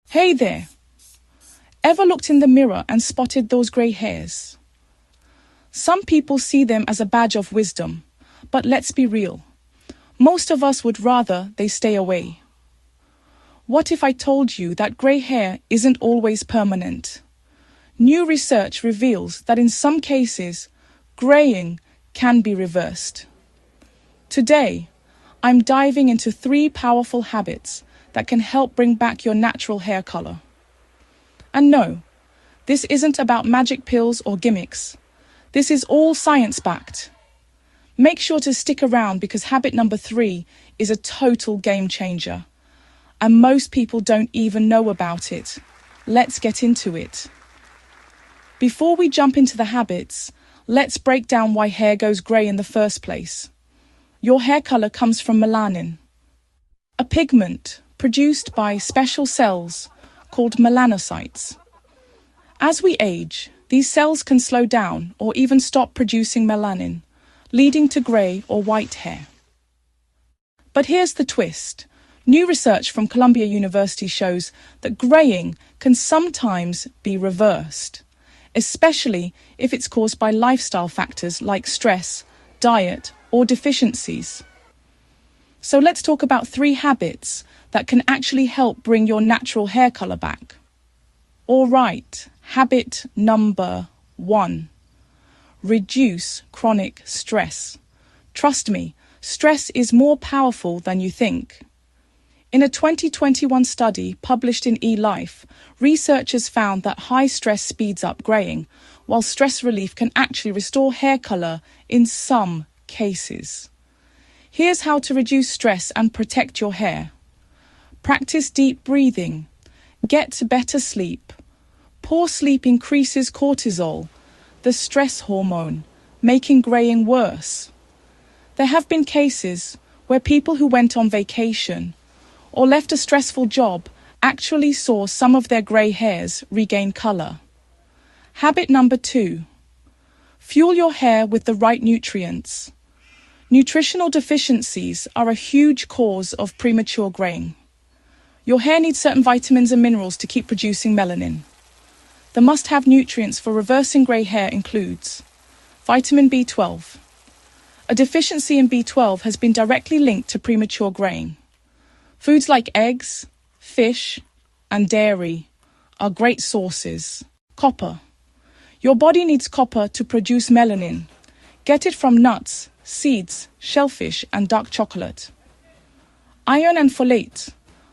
Hey there! Ever looked in the mirror and spotted those grey hairs? Some people see them as a badge of wisdom, but let's be real. Most of us would rather they stay away. What if I told you that grey hair isn't always permanent? New research reveals that in some cases, greying can be reversed. Today, I'm diving into 3 powerful habits that can help bring back your natural hair color. And no, this isn't about magic pills or gimmicks. This is all science-backed. Make sure to stick around because habit number 3 is a total game changer. And most people don't even know about it. Let's get into it. Before we jump into the habits, let's break down why hair goes grey in the first place. Your hair color comes from melanin, a pigment produced by special cells called melanocytes. As we age, these cells can slow down or even stop producing melanin, leading to grey or white hair. But here's the twist. New research from Columbia University shows that greying can sometimes be reversed, especially if it's caused by lifestyle factors like stress, diet, or deficiencies. So let's talk about 3 habits that can actually help bring your natural hair color back. All right, habit number 1. Reduce chronic stress. Trust me, stress is more powerful than you think. In a 2021 study published in eLife, researchers found that high stress speeds up greying, while stress relief can actually restore hair color in some cases. Here's how to reduce stress and protect your hair. Practice deep breathing. Get better sleep. Poor sleep increases cortisol, the stress hormone, making greying worse. There have been cases where people who went on vacation or left a stressful job actually saw some of their grey hairs regain color. Habit number 2. Fuel your hair with the right nutrients. Nutritional deficiencies are a huge cause of premature greying. Your hair needs certain vitamins and minerals to keep producing melanin. The must-have nutrients for reversing grey hair includes vitamin B12. A deficiency in B12 has been directly linked to premature greying. Foods like eggs, fish, and dairy are great sources. Copper. Your body needs copper to produce melanin. Get it from nuts, seeds, shellfish, and dark chocolate. Iron and folate.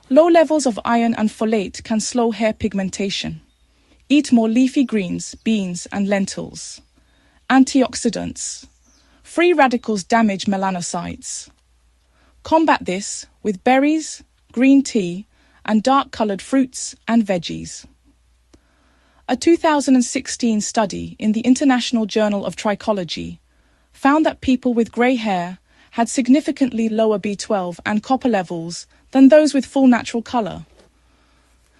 Low levels of iron and folate can slow hair pigmentation. Eat more leafy greens, beans, and lentils. Antioxidants. Free radicals damage melanocytes. Combat this with berries, green tea, and dark-colored fruits and veggies. A 2016 study in the International Journal of Trichology found that people with grey hair had significantly lower B12 and copper levels than those with full natural color.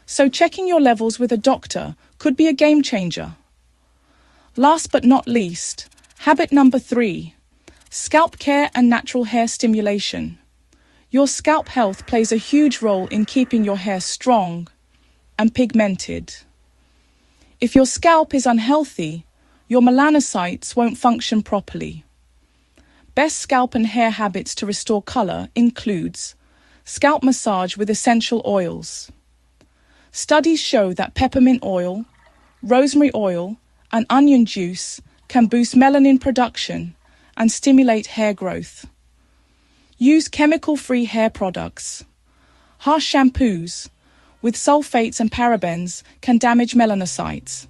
So checking your levels with a doctor could be a game changer. Last but not least, habit number 3, scalp care and natural hair stimulation. Your scalp health plays a huge role in keeping your hair strong and pigmented. If your scalp is unhealthy, your melanocytes won't function properly. Best scalp and hair habits to restore color includes scalp massage with essential oils. Studies show that peppermint oil, rosemary oil, and onion juice can boost melanin production and stimulate hair growth. Use chemical-free hair products. Harsh shampoos with sulfates and parabens can damage melanocytes.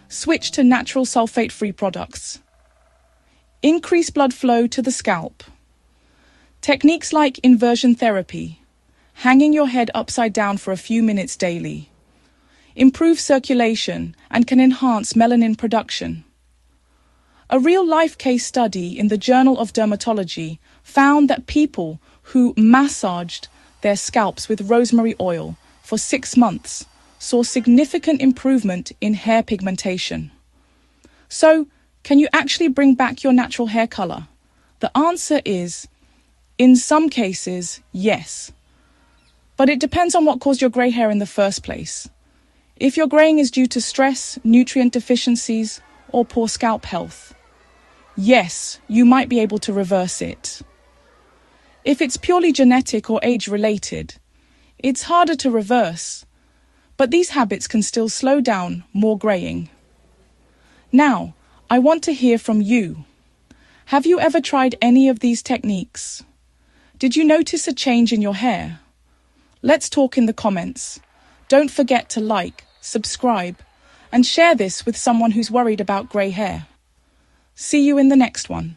Switch to natural sulfate-free products. Increase blood flow to the scalp. Techniques like inversion therapy, hanging your head upside down for a few minutes daily, improve circulation and can enhance melanin production. A real-life case study in the Journal of Dermatology found that people who massaged their scalps with rosemary oil for 6 months saw significant improvement in hair pigmentation. So, can you actually bring back your natural hair color? The answer is, in some cases, yes. But it depends on what caused your grey hair in the first place. If your greying is due to stress, nutrient deficiencies, or poor scalp health, yes, you might be able to reverse it. If it's purely genetic or age-related, it's harder to reverse, but these habits can still slow down more greying. Now, I want to hear from you. Have you ever tried any of these techniques? Did you notice a change in your hair? Let's talk in the comments. Don't forget to like, subscribe, and share this with someone who's worried about grey hair. See you in the next one.